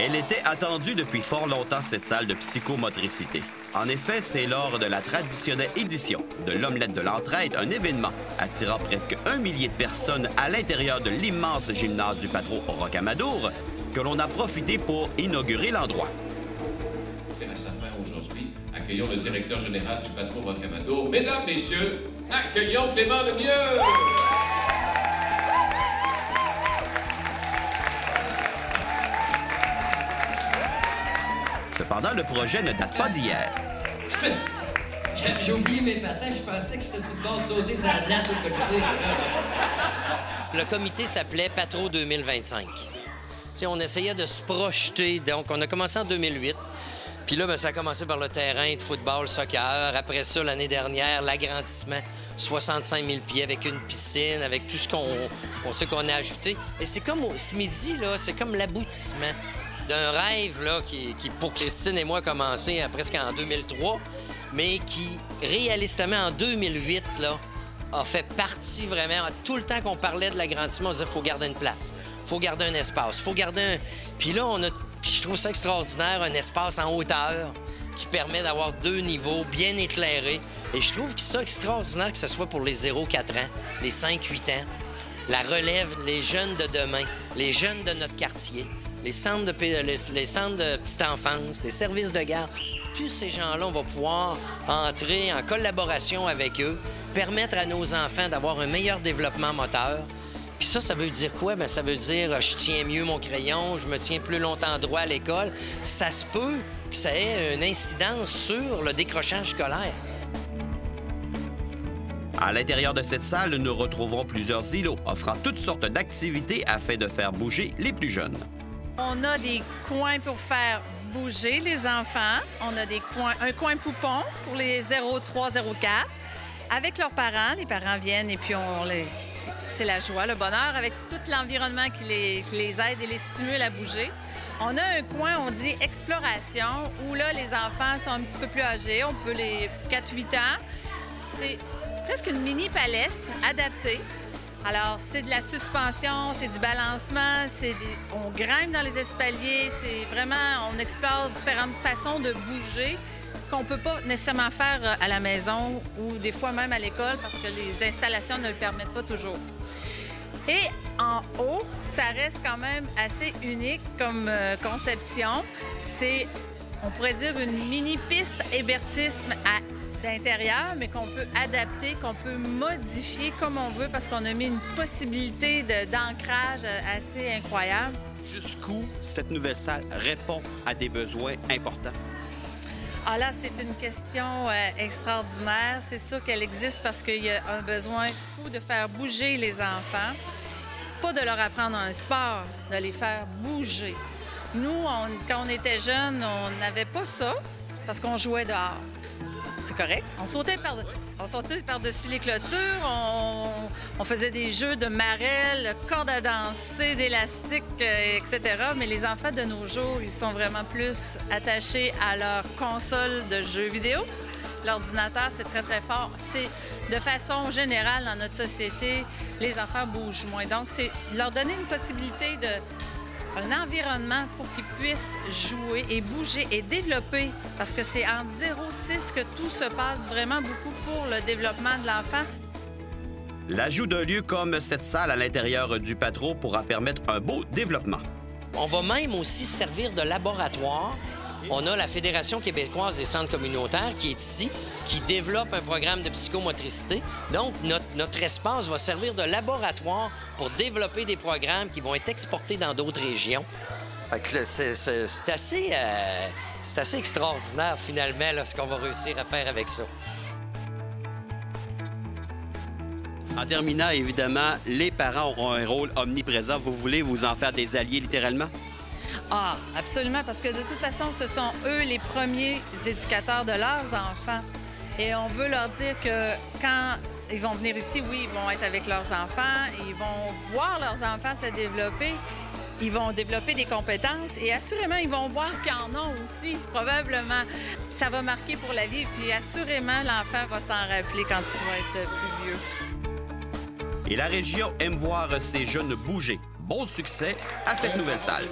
Elle était attendue depuis fort longtemps, cette salle de psychomotricité. En effet, c'est lors de la traditionnelle édition de l'Omelette de l'Entraide, un événement attirant presque 1 millier de personnes à l'intérieur de l'immense gymnase du Patro Rocamadour, que l'on a profité pour inaugurer l'endroit. C'est à sa fin aujourd'hui. Accueillons le directeur général du Patro Rocamadour. Mesdames, Messieurs, accueillons Clément Lemieux! Cependant, le projet ne date pas d'hier. J'ai oublié mes patins, je pensais que j'étais sur le bord de sauter sur la glace au Colisée. Le comité s'appelait Patro 2025. T'sais, on essayait de se projeter. Donc, on a commencé en 2008. Puis là, ça a commencé par le terrain de football, soccer. Après ça, l'année dernière, l'agrandissement, 65 000 pieds avec une piscine, avec tout ce qu'on sait qu'on a ajouté. Et c'est comme ce midi, là, c'est comme l'aboutissement d'un rêve là, qui, pour Christine et moi, a commencé presque en 2003, mais qui, réalistement, en 2008, là, a fait partie vraiment. Tout le temps qu'on parlait de l'agrandissement, on disait qu'il faut garder une place, il faut garder un espace, il faut garder un... Puis là, je trouve ça extraordinaire, un espace en hauteur qui permet d'avoir 2 niveaux bien éclairés. Et je trouve que ça extraordinaire que ce soit pour les 0-4 ans, les 5-8 ans, la relève, les jeunes de demain, les jeunes de notre quartier, les centres de petite enfance, les services de garde. Tous ces gens-là, on va pouvoir entrer en collaboration avec eux, permettre à nos enfants d'avoir un meilleur développement moteur. Puis ça veut dire quoi? Bien, ça veut dire je tiens mieux mon crayon, je me tiens plus longtemps droit à l'école. Ça se peut que ça ait une incidence sur le décrochage scolaire. À l'intérieur de cette salle, nous retrouvons plusieurs îlots offrant toutes sortes d'activités afin de faire bouger les plus jeunes. On a des coins pour faire bouger les enfants. On a un coin poupon pour les 0-3-0-4 avec leurs parents. Les parents viennent et puis c'est la joie, le bonheur avec tout l'environnement qui les aide et les stimule à bouger. On a un coin, on dit exploration, où là, les enfants sont un petit peu plus âgés. On peut les 4-8 ans. C'est presque une mini palestre adaptée. Alors, c'est de la suspension, c'est du balancement, on grimpe dans les espaliers, c'est vraiment, on explore différentes façons de bouger qu'on ne peut pas nécessairement faire à la maison ou des fois même à l'école parce que les installations ne le permettent pas toujours. Et en haut, ça reste quand même assez unique comme conception. C'est, on pourrait dire, une mini-piste hébertisme d'intérieur, mais qu'on peut adapter, qu'on peut modifier comme on veut parce qu'on a mis une possibilité d'ancrage assez incroyable. Jusqu'où cette nouvelle salle répond à des besoins importants? Ah là, c'est une question extraordinaire. C'est sûr qu'elle existe parce qu'il y a un besoin fou de faire bouger les enfants. Pas de leur apprendre un sport, de les faire bouger. Nous, quand on était jeunes, on n'avait pas ça parce qu'on jouait dehors. C'est correct. On sautait par-dessus les clôtures, on faisait des jeux de marelle, corde à danser, d'élastique, etc. Mais les enfants de nos jours, ils sont vraiment plus attachés à leur console de jeux vidéo. L'ordinateur, c'est très, très fort. C'est de façon générale, dans notre société, les enfants bougent moins. Donc, c'est leur donner une possibilité un environnement pour qu'ils puissent jouer et bouger et développer, parce que c'est entre 0-6 que tout se passe vraiment beaucoup pour le développement de l'enfant. L'ajout d'un lieu comme cette salle à l'intérieur du Patro pourra permettre un beau développement. On va même aussi servir de laboratoire. On a la Fédération québécoise des centres communautaires qui est ici, qui développe un programme de psychomotricité. Donc, notre espace va servir de laboratoire pour développer des programmes qui vont être exportés dans d'autres régions. C'est assez extraordinaire, finalement, là, ce qu'on va réussir à faire avec ça. En terminant, évidemment, les parents auront un rôle omniprésent. Vous voulez vous en faire des alliés, littéralement? Ah, absolument, parce que de toute façon, ce sont eux les premiers éducateurs de leurs enfants. Et on veut leur dire que quand ils vont venir ici, oui, ils vont être avec leurs enfants, ils vont voir leurs enfants se développer, ils vont développer des compétences et assurément, ils vont voir qu'ils en ont aussi, probablement. Ça va marquer pour la vie, puis assurément, l'enfant va s'en rappeler quand il va être plus vieux. Et la région aime voir ces jeunes bouger. Bon succès à cette nouvelle salle.